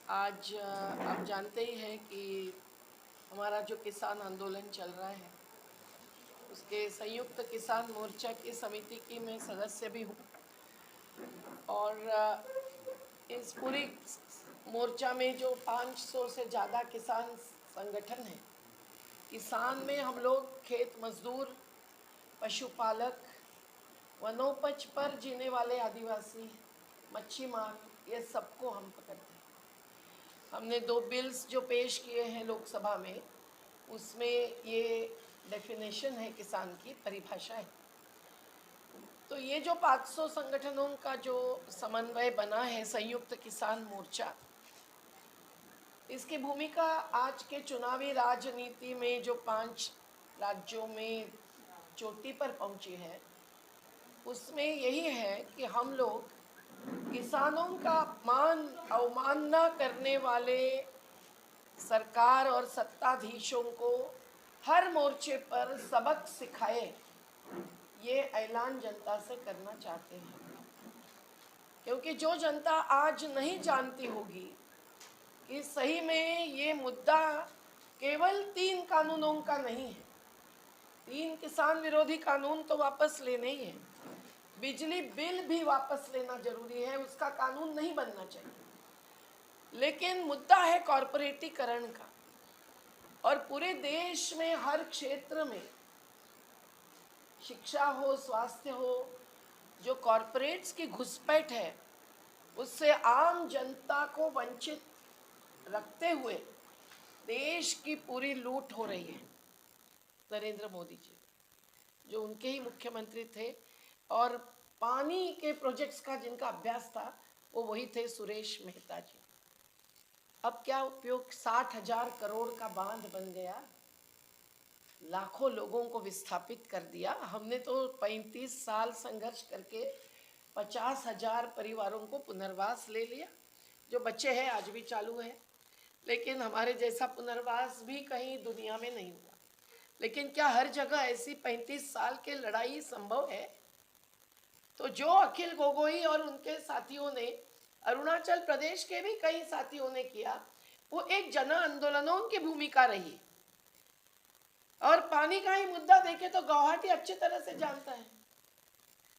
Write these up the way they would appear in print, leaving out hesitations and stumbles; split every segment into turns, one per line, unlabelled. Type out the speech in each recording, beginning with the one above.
आज आप जानते ही हैं कि हमारा जो किसान आंदोलन चल रहा है उसके संयुक्त किसान मोर्चा की समिति की मैं सदस्य भी हूँ। और इस पूरी मोर्चा में जो 500 से ज़्यादा किसान संगठन हैं, किसान में हम लोग खेत मजदूर, पशुपालक, वनोपज पर जीने वाले आदिवासी, मच्छी मार, ये सबको हम पकड़ते हैं। हमने 2 बिल्स जो पेश किए हैं लोकसभा में, उसमें ये डेफिनेशन है, किसान की परिभाषा है। तो ये जो 500 संगठनों का जो समन्वय बना है संयुक्त किसान मोर्चा, इसकी भूमिका आज के चुनावी राजनीति में जो 5 राज्यों में चोटी पर पहुंची है, उसमें यही है कि हम लोग किसानों का अपमान अवमानना करने वाले सरकार और सत्ताधीशों को हर मोर्चे पर सबक सिखाए, ये ऐलान जनता से करना चाहते हैं। क्योंकि जो जनता आज नहीं जानती होगी कि सही में ये मुद्दा केवल 3 कानूनों का नहीं है। 3 किसान विरोधी कानून तो वापस लेने ही है, बिजली बिल भी वापस लेना जरूरी है, उसका कानून नहीं बनना चाहिए। लेकिन मुद्दा है कॉर्पोरेटीकरण का। और पूरे देश में हर क्षेत्र में, शिक्षा हो, स्वास्थ्य हो, जो कॉर्पोरेट्स की घुसपैठ है उससे आम जनता को वंचित रखते हुए देश की पूरी लूट हो रही है। नरेंद्र मोदी जी, जो उनके ही मुख्यमंत्री थे, और पानी के प्रोजेक्ट्स का जिनका अभ्यास था वो वही थे, सुरेश मेहता जी। अब क्या उपयोग? 60,000 करोड़ का बांध बन गया, लाखों लोगों को विस्थापित कर दिया। हमने तो 35 साल संघर्ष करके 50,000 परिवारों को पुनर्वास ले लिया। जो बच्चे हैं आज भी चालू है, लेकिन हमारे जैसा पुनर्वास भी कहीं दुनिया में नहीं हुआ। लेकिन क्या हर जगह ऐसी 35 साल की लड़ाई संभव है? तो जो अखिल गोगोई और उनके साथियों ने, अरुणाचल प्रदेश के भी कई साथियों ने किया, वो एक जन आंदोलनों की भूमिका रही। और पानी का ही मुद्दा देखे तो गुवाहाटी अच्छी तरह से जानता है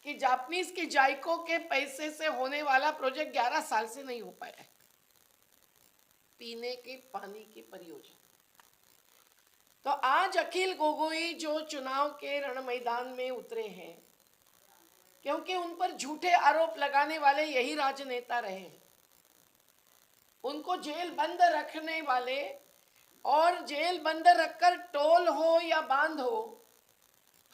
कि जापानीज की जाइको के पैसे से होने वाला प्रोजेक्ट 11 साल से नहीं हो पाया है, पीने के पानी की परियोजना। तो आज अखिल गोगोई जो चुनाव के रण मैदान में उतरे हैं, क्योंकि उन पर झूठे आरोप लगाने वाले यही राजनेता रहे हैं। उनको जेल बंद रखने वाले और जेल बंद रखकर टोल हो या बांध हो,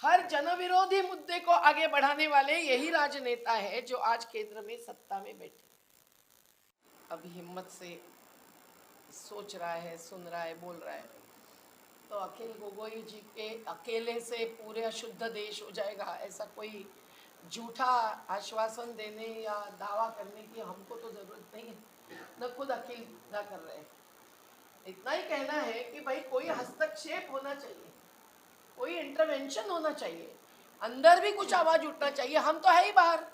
हर जनविरोधी मुद्दे को आगे बढ़ाने वाले यही राजनेता है जो आज केंद्र में सत्ता में बैठे। अभी हिम्मत से सोच रहा है, सुन रहा है, बोल रहा है, तो अखिल गोगोई जी के अकेले से पूरे अशुद्ध देश हो जाएगा, ऐसा कोई झूठा आश्वासन देने या दावा करने की हमको तो ज़रूरत नहीं है, न खुद अखिल ना कर रहे हैं। इतना ही कहना है कि भाई कोई हस्तक्षेप होना चाहिए, कोई इंटरवेंशन होना चाहिए, अंदर भी कुछ आवाज़ उठना चाहिए। हम तो है ही बाहर,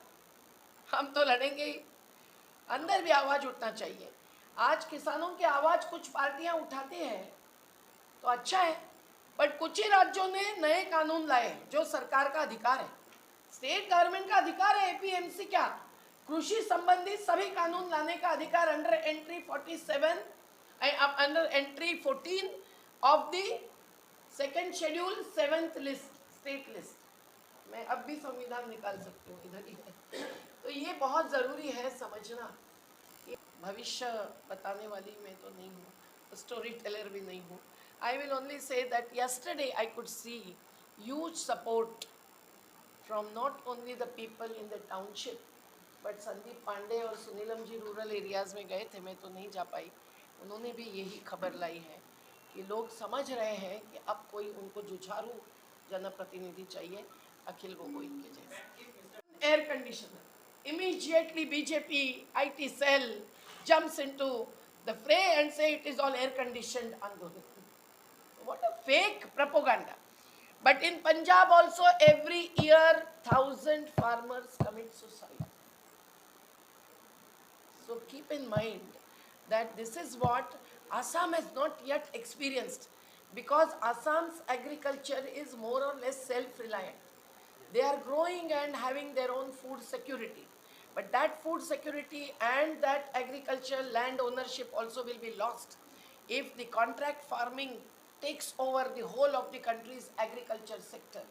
हम तो लड़ेंगे ही, अंदर भी आवाज़ उठना चाहिए। आज किसानों की आवाज़ कुछ पार्टियां उठाती हैं तो अच्छा है, बट कुछ ही राज्यों ने नए कानून लाए जो सरकार का अधिकार है, स्टेट गवर्नमेंट का अधिकार है। एपीएमसी क्या, कृषि संबंधित सभी कानून लाने का अधिकार under entry 47 under entry 14 of the second schedule 7th list, state list. मैं अब भी संविधान निकाल सकती हूँ, इधर ही है। तो ये बहुत ज़रूरी है समझना। भविष्य बताने वाली मैं तो नहीं हूँ, स्टोरी टेलर भी नहीं हूँ। I will only say that yesterday I could see huge support from not only the people in the township, but Sandeep Pandey और सुनीलम जी रूरल एरियाज़ में गए थे, मैं तो नहीं जा पाई। उन्होंने भी यही खबर लाई है कि लोग समझ रहे हैं कि अब कोई उनको जुझारू जनप्रतिनिधि चाहिए, अखिल गोगोई के जैसे। Air conditioner, immediately BJP IT cell jumps into the fray and say it is all air conditioned आंदोलन। What a fake propaganda. But in Punjab also every year 1,000 farmers commit suicide. So keep in mind that this is what Assam has not yet experienced, because Assam's agriculture is more or less self-reliant. They are growing and having their own food security. But that food security and that agricultural land ownership also will be lost if the contract farming takes over the whole of the country's agriculture sector.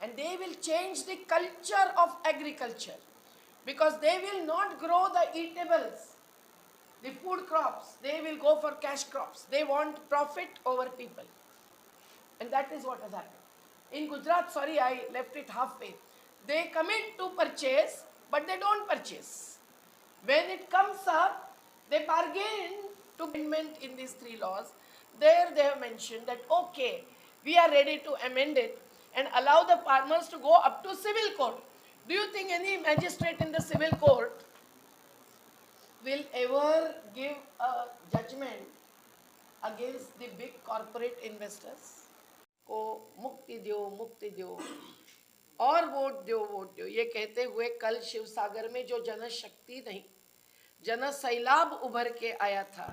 And they will change the culture of agriculture, because they will not grow the eatables, the food crops. They will go for cash crops. They want profit over people. And that is what has happened. In Gujarat, sorry, I left it halfway. They commit to purchase, but they don't purchase. When it comes up, they bargain to amendment in these three laws. There they have mentioned that, okay, we are ready to amend it and allow the farmers to go up to civil court. Do you think any magistrate in the civil court will ever give a judgment against the big corporate investors? को मुक्ति दो और vote दो, ये कहते हुए कल शिवसागर में जो जनशक्ति नहीं, जन सैलाब उभर के आया था,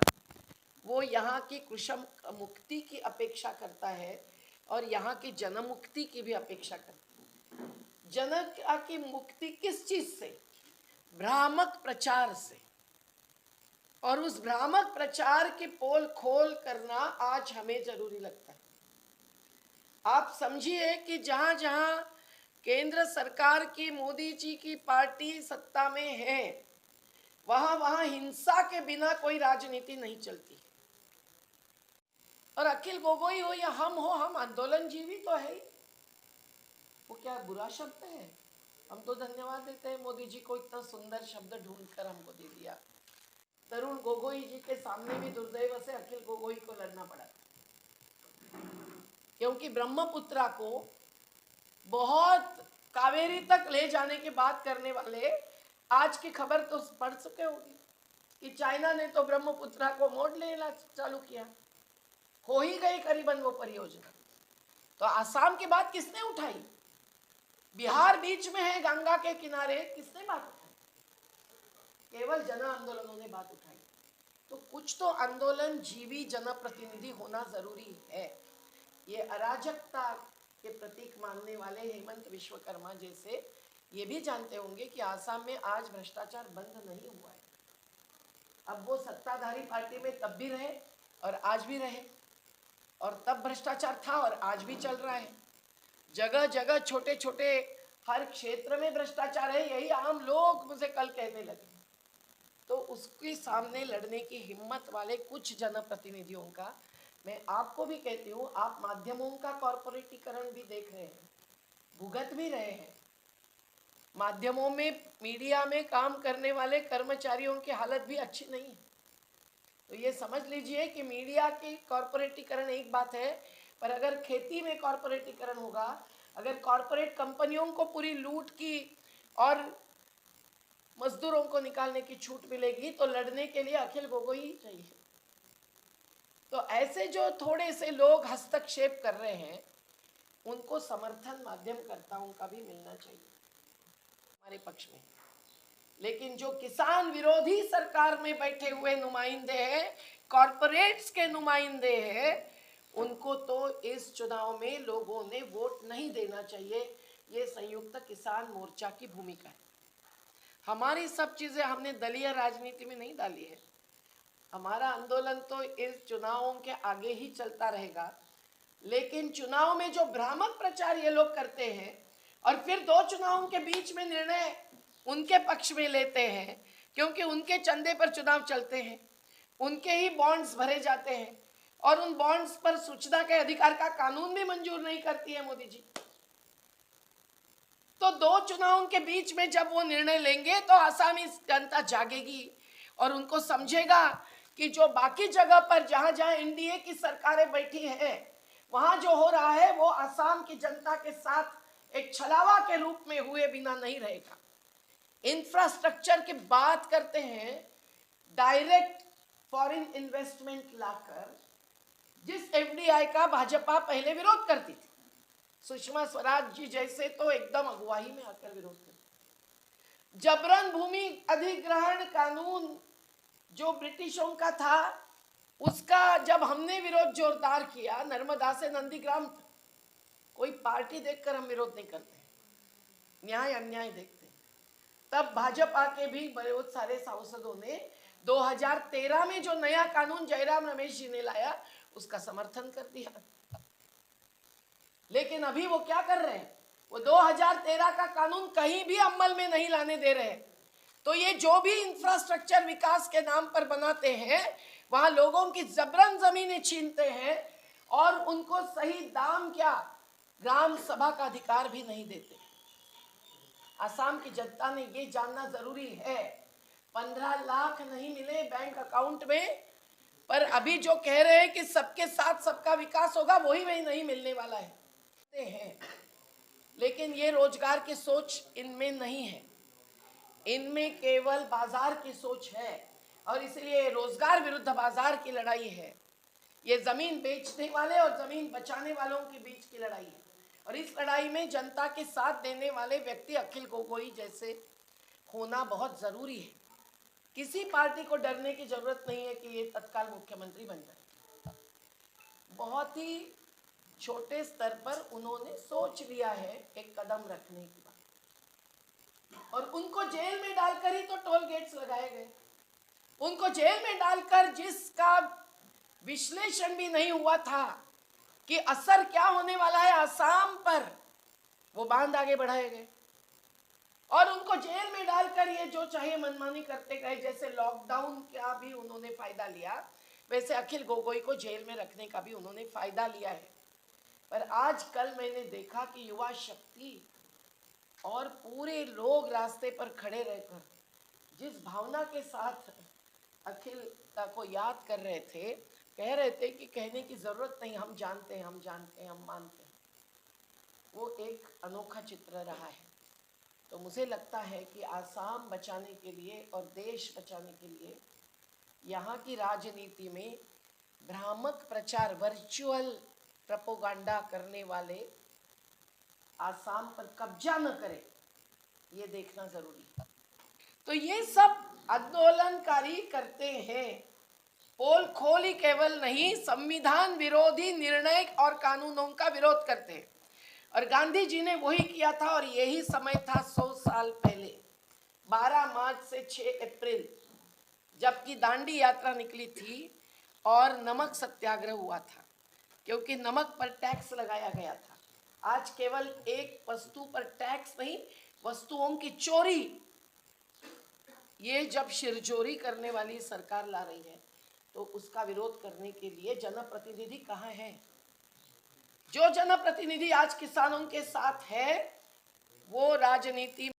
वो यहाँ की कृषक मुक्ति की अपेक्षा करता है और यहाँ की जनमुक्ति की भी अपेक्षा करता है। जनता की मुक्ति किस चीज से? भ्रामक प्रचार से। और उस भ्रामक प्रचार की पोल खोल करना आज हमें जरूरी लगता है। आप समझिए कि जहां जहां केंद्र सरकार की, मोदी जी की पार्टी सत्ता में है, वहां वहां हिंसा के बिना कोई राजनीति नहीं चलती। और अखिल गोगोई हो या हम हो, हम आंदोलन जीवी तो है ही। वो क्या बुरा शब्द है? हम तो धन्यवाद देते हैं मोदी जी को, इतना सुंदर शब्द ढूंढकर हमको दे दिया। तरुण गोगोई जी के सामने भी दुर्दैव से अखिल गोगोई को लड़ना पड़ा, क्योंकि ब्रह्मपुत्रा को बहुत कावेरी तक ले जाने की बात करने वाले आज की खबर तो पढ़ चुके होंगे कि चाइना ने तो ब्रह्मपुत्रा को मोड़ लेना चालू किया, हो ही गई करीबन वो परियोजना। तो आसाम की बात किसने उठाई? बिहार बीच में है, गंगा के किनारे, किसने बात उठाई? केवल जन आंदोलनों ने बात उठाई। तो कुछ तो आंदोलन जीवी जनप्रतिनिधि होना जरूरी है। ये अराजकता के प्रतीक मानने वाले हेमंत विश्वकर्मा जैसे ये भी जानते होंगे कि आसाम में आज भ्रष्टाचार बंद नहीं हुआ है। अब वो सत्ताधारी पार्टी में तब भी रहे और आज भी रहे, और तब भ्रष्टाचार था और आज भी चल रहा है। जगह जगह छोटे छोटे हर क्षेत्र में भ्रष्टाचार है, यही आम लोग मुझे कल कहने लगे। तो उसके सामने लड़ने की हिम्मत वाले कुछ जनप्रतिनिधियों का मैं आपको भी कहती हूँ, आप माध्यमों का कॉर्पोरेटीकरण भी देख रहे हैं, भुगत भी रहे हैं। माध्यमों में, मीडिया में काम करने वाले कर्मचारियों की हालत भी अच्छी नहीं है। तो ये समझ लीजिए कि मीडिया की कॉर्पोरेटीकरण एक बात है, पर अगर खेती में कॉर्पोरेटीकरण होगा, अगर कॉर्पोरेट कंपनियों को पूरी लूट की और मजदूरों को निकालने की छूट मिलेगी, तो लड़ने के लिए अखिल गोगोई ही चाहिए। तो ऐसे जो थोड़े से लोग हस्तक्षेप कर रहे हैं, उनको समर्थन माध्यमकर्ताओं का भी मिलना चाहिए हमारे पक्ष में। लेकिन जो किसान विरोधी सरकार में बैठे हुए नुमाइंदे हैं, कॉर्पोरेट्स के नुमाइंदे हैं, उनको तो इस चुनाव में लोगों ने वोट नहीं देना चाहिए। ये संयुक्त किसान मोर्चा की भूमिका है। हमारी सब चीजें हमने दलीय राजनीति में नहीं डाली है। हमारा आंदोलन तो इस चुनावों के आगे ही चलता रहेगा। लेकिन चुनाव में जो भ्रामक प्रचार ये लोग करते हैं और फिर दो चुनावों के बीच में निर्णय उनके पक्ष में लेते हैं, क्योंकि उनके चंदे पर चुनाव चलते हैं, उनके ही बॉन्ड्स भरे जाते हैं, और उन बॉन्ड्स पर सूचना के अधिकार का कानून भी मंजूर नहीं करती है मोदी जी। तो दो चुनावों के बीच में जब वो निर्णय लेंगे तो आसामी जनता जागेगी और उनको समझेगा कि जो बाकी जगह पर जहां जहां एनडीए की सरकारें बैठी हैं, वहां जो हो रहा है वो आसाम की जनता के साथ एक छलावा के रूप में हुए बिना नहीं रहेगा। इंफ्रास्ट्रक्चर की बात करते हैं, डायरेक्ट फॉरेन इन्वेस्टमेंट लाकर, जिस एफडीआई का भाजपा पहले विरोध करती थी, सुषमा स्वराज जी जैसे तो एकदम अगुवाई में आकर विरोध करते। जबरन भूमि अधिग्रहण कानून जो ब्रिटिशों का था, उसका जब हमने विरोध जोरदार किया, नर्मदा से नंदीग्राम, कोई पार्टी देखकर हम विरोध नहीं करते, न्याय अन्याय देखते। तब भाजपा के भी बहुत सारे सांसदों ने 2013 में जो नया कानून जयराम रमेश जी ने लाया, उसका समर्थन कर दिया। लेकिन अभी वो क्या कर रहे हैं, वो 2013 का कानून कहीं भी अमल में नहीं लाने दे रहे। तो ये जो भी इंफ्रास्ट्रक्चर विकास के नाम पर बनाते हैं, वहां लोगों की जबरन जमीनें छीनते हैं और उनको सही दाम क्या, ग्राम सभा का अधिकार भी नहीं देते। असम की जनता ने ये जानना जरूरी है। 15 लाख नहीं मिले बैंक अकाउंट में, पर अभी जो कह रहे हैं कि सबके साथ सबका विकास होगा, वही नहीं मिलने वाला है। लेकिन ये रोजगार की सोच इनमें नहीं है, इनमें केवल बाजार की सोच है, और इसलिए रोजगार विरुद्ध बाजार की लड़ाई है। ये जमीन बेचने वाले और जमीन बचाने वालों के बीच की लड़ाई है, और इस लड़ाई में जनता के साथ देने वाले व्यक्ति अखिल गोगोई जैसे होना बहुत जरूरी है। किसी पार्टी को डरने की जरूरत नहीं है कि ये तत्काल मुख्यमंत्री बन जाए। बहुत ही छोटे स्तर पर उन्होंने सोच लिया है एक कदम रखने की बात, और उनको जेल में डालकर ही तो टोल गेट्स लगाए गए। उनको जेल में डालकर जिसका विश्लेषण भी नहीं हुआ था कि असर क्या होने वाला है असम पर, वो बांध आगे बढ़ाए गए। और उनको जेल में डालकर ये जो चाहे मनमानी करते गए। जैसे लॉकडाउन का भी उन्होंने फायदा लिया, वैसे अखिल गोगोई को जेल में रखने का भी उन्होंने फायदा लिया है। पर आज कल मैंने देखा कि युवा शक्ति और पूरे लोग रास्ते पर खड़े रहकर जिस भावना के साथ अखिल को याद कर रहे थे, कह रहे थे कि कहने की जरूरत नहीं, हम जानते हैं, हम जानते हैं, हम मानते हैं, वो एक अनोखा चित्र रहा है। तो मुझे लगता है कि आसाम बचाने के लिए और देश बचाने के लिए यहाँ की राजनीति में भ्रामक प्रचार, वर्चुअल प्रोपेगेंडा करने वाले आसाम पर कब्जा न करें, ये देखना जरूरी है। तो ये सब आंदोलनकारी करते हैं, पोल खोल ही केवल नहीं, संविधान विरोधी निर्णय और कानूनों का विरोध करते हैं। और गांधी जी ने वही किया था, और यही समय था 100 साल पहले 12 मार्च से 6 अप्रैल, जबकि दांडी यात्रा निकली थी और नमक सत्याग्रह हुआ था, क्योंकि नमक पर टैक्स लगाया गया था। आज केवल एक वस्तु पर टैक्स नहीं, वस्तुओं की चोरी, ये जब शिरचोरी करने वाली सरकार ला रही है, तो उसका विरोध करने के लिए जनप्रतिनिधि कहाँ है? जो जनप्रतिनिधि आज किसानों के साथ है, वो राजनीति